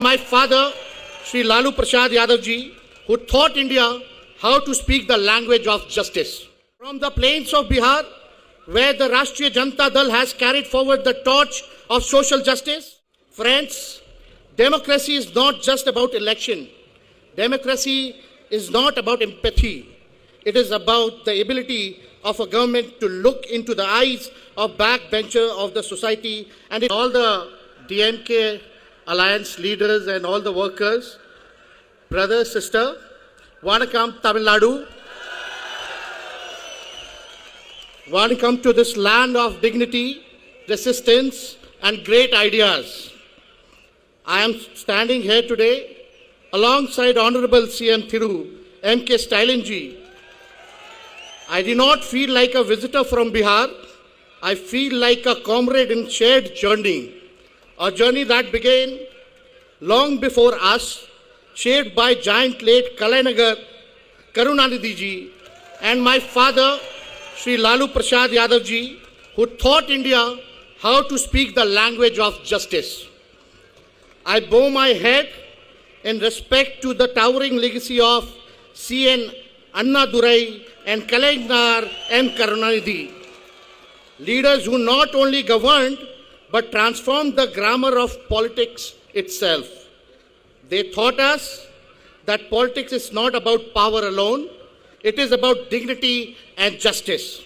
My father, Sri Lalu Prasad Yadav ji, who taught India how to speak the language of justice. From the plains of Bihar, where the Rashtriya Janata Dal has carried forward the torch of social justice, friends, democracy is not just about election. Democracy is not about empathy. It is about the ability of a government to look into the eyes of backbencher of the society and all the DMK alliance leaders and all the workers. Brother, sister, Vanakkam, Tamil Nadu. Welcome to this land of dignity, resistance, and great ideas. I am standing here today alongside Honorable CM Thiru, M.K. Stalin ji. I do not feel like a visitor from Bihar. I feel like a comrade in shared journey. A journey that began long before us, shaped by giant late Kalainagar Karunanidhi ji and my father, Sri Lalu Prasad Yadav ji, who taught India how to speak the language of justice. I bow my head in respect to the towering legacy of C.N. Annadurai and Kalainar M. Karunanidhi, leaders who not only governed but transformed the grammar of politics itself. They taught us that politics is not about power alone, it is about dignity and justice.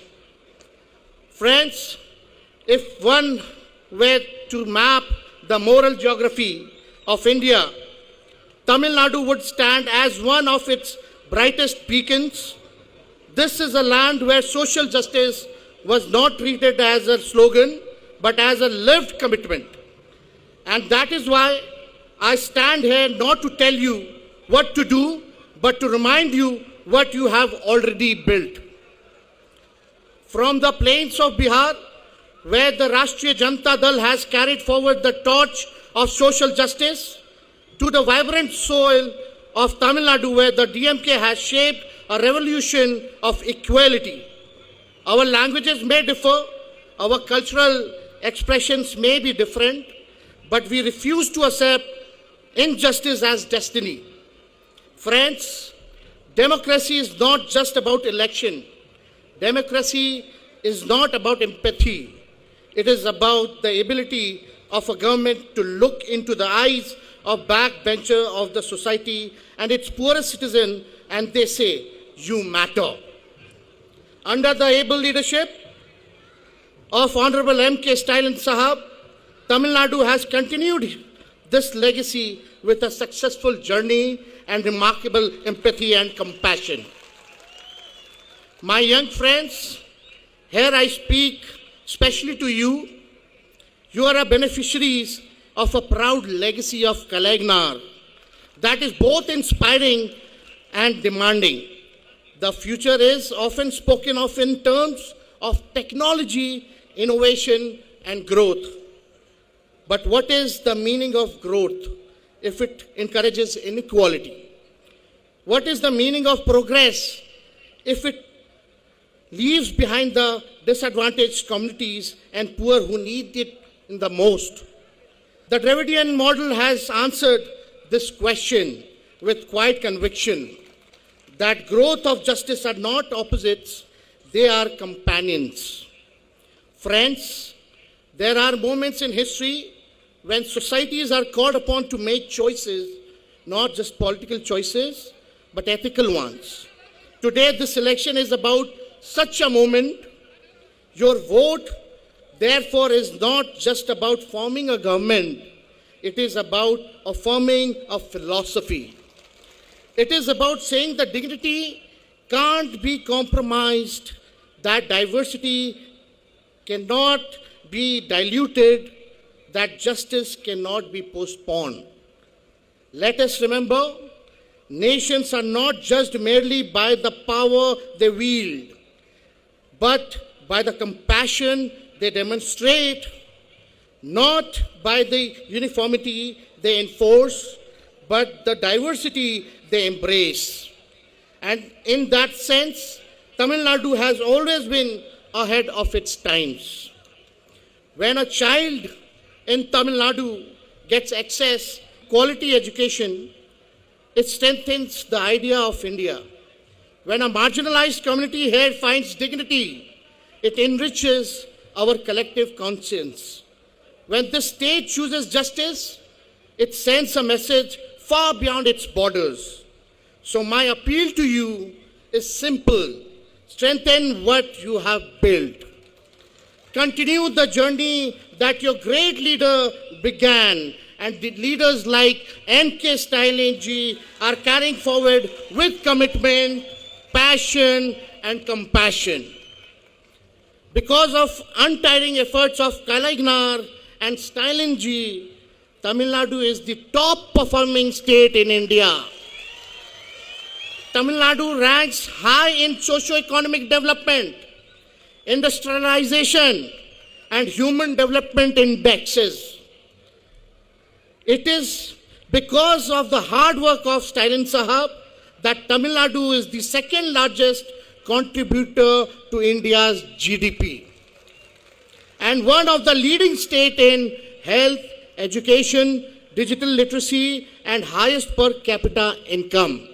Friends, if one were to map the moral geography of India, Tamil Nadu would stand as one of its brightest beacons. This is a land where social justice was not treated as a slogan, but as a lived commitment. And that is why I stand here not to tell you what to do, but to remind you what you have already built. From the plains of Bihar, where the Rashtriya Janata Dal has carried forward the torch of social justice, to the vibrant soil of Tamil Nadu, where the DMK has shaped a revolution of equality. Our languages may differ, our cultural expressions may be different, but we refuse to accept injustice as destiny. Friends, democracy is not just about election. Democracy is not about empathy. It is about the ability of a government to look into the eyes of backbencher of the society and its poorest citizen, and they say, you matter. Under the able leadership of Honorable M.K. Stalin Sahab, Tamil Nadu has continued this legacy with a successful journey and remarkable empathy and compassion. My young friends, here I speak especially to you. You are beneficiaries of a proud legacy of Kalainar that is both inspiring and demanding. The future is often spoken of in terms of technology, innovation, and growth. But what is the meaning of growth if it encourages inequality? What is the meaning of progress if it leaves behind the disadvantaged communities and poor who need it in the most? The Dravidian model has answered this question with quiet conviction that growth of justice are not opposites, they are companions. Friends, there are moments in history when societies are called upon to make choices, not just political choices, but ethical ones. Today, this election is about such a moment. Your vote, therefore, is not just about forming a government. It is about affirming a philosophy. It is about saying that dignity can't be compromised, that diversity cannot be diluted, that justice cannot be postponed. Let us remember, nations are not judged merely by the power they wield, but by the compassion they demonstrate, not by the uniformity they enforce, but the diversity they embrace. And in that sense, Tamil Nadu has always been ahead of its times. When a child in Tamil Nadu gets access quality education, it strengthens the idea of India. When a marginalized community here finds dignity, it enriches our collective conscience. When the state chooses justice, it sends a message far beyond its borders. So my appeal to you is simple. Strengthen what you have built. Continue the journey that your great leader began, and the leaders like N.K. Stalin ji are carrying forward with commitment, passion, and compassion. Because of untiring efforts of Kalaignar and Stalin ji, Tamil Nadu is the top performing state in India. Tamil Nadu ranks high in socio-economic development, industrialization, and human development indexes. It is because of the hard work of Stalin Sahab that Tamil Nadu is the second largest contributor to India's GDP and one of the leading states in health, education, digital literacy, and highest per capita income.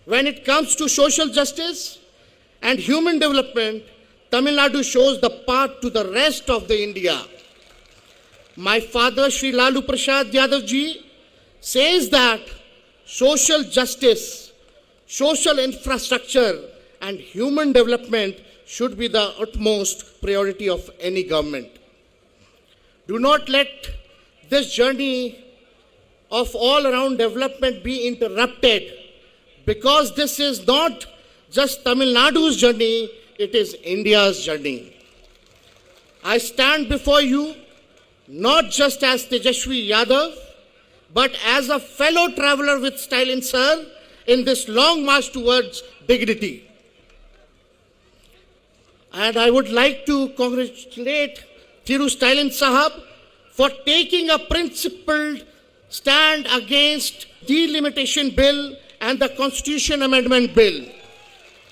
When it comes to social justice and human development, Tamil Nadu shows the path to the rest of the India. My father, Sri Lalu Prasad Yadav ji, says that social justice, social infrastructure, and human development should be the utmost priority of any government. Do not let this journey of all-around development be interrupted, because this is not just Tamil Nadu's journey, it is India's journey. I stand before you not just as Tejashwi Yadav, but as a fellow traveler with Stalin sir in this long march towards dignity. And I would like to congratulate Thiru Stalin Sahab for taking a principled stand against delimitation bill and the Constitution Amendment Bill.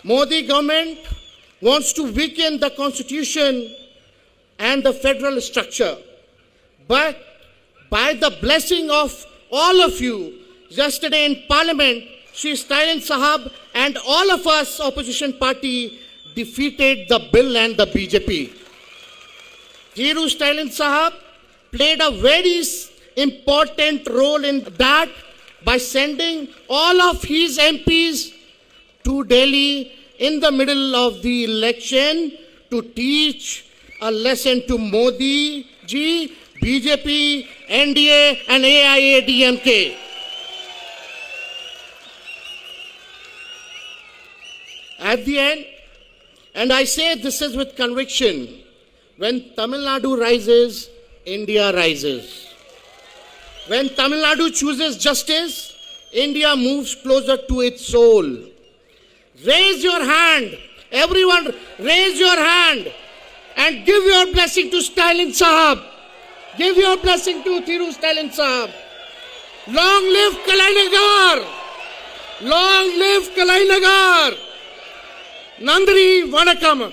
Modi government wants to weaken the Constitution and the federal structure. But by the blessing of all of you, yesterday in Parliament, Shri Stalin Sahab and all of us opposition party defeated the bill and the BJP. Thiru Stalin Sahab played a very important role in that by sending all of his MPs to Delhi in the middle of the election to teach a lesson to Modi ji, BJP, NDA and AIADMK. At the end, and I say this is with conviction, when Tamil Nadu rises, India rises. When Tamil Nadu chooses justice, India moves closer to its soul. Raise your hand, everyone raise your hand and give your blessing to Stalin Sahab. Give your blessing to Thiru Stalin Sahab. Long live Kalainagar! Long live Kalainagar! Nandri Vanakkam!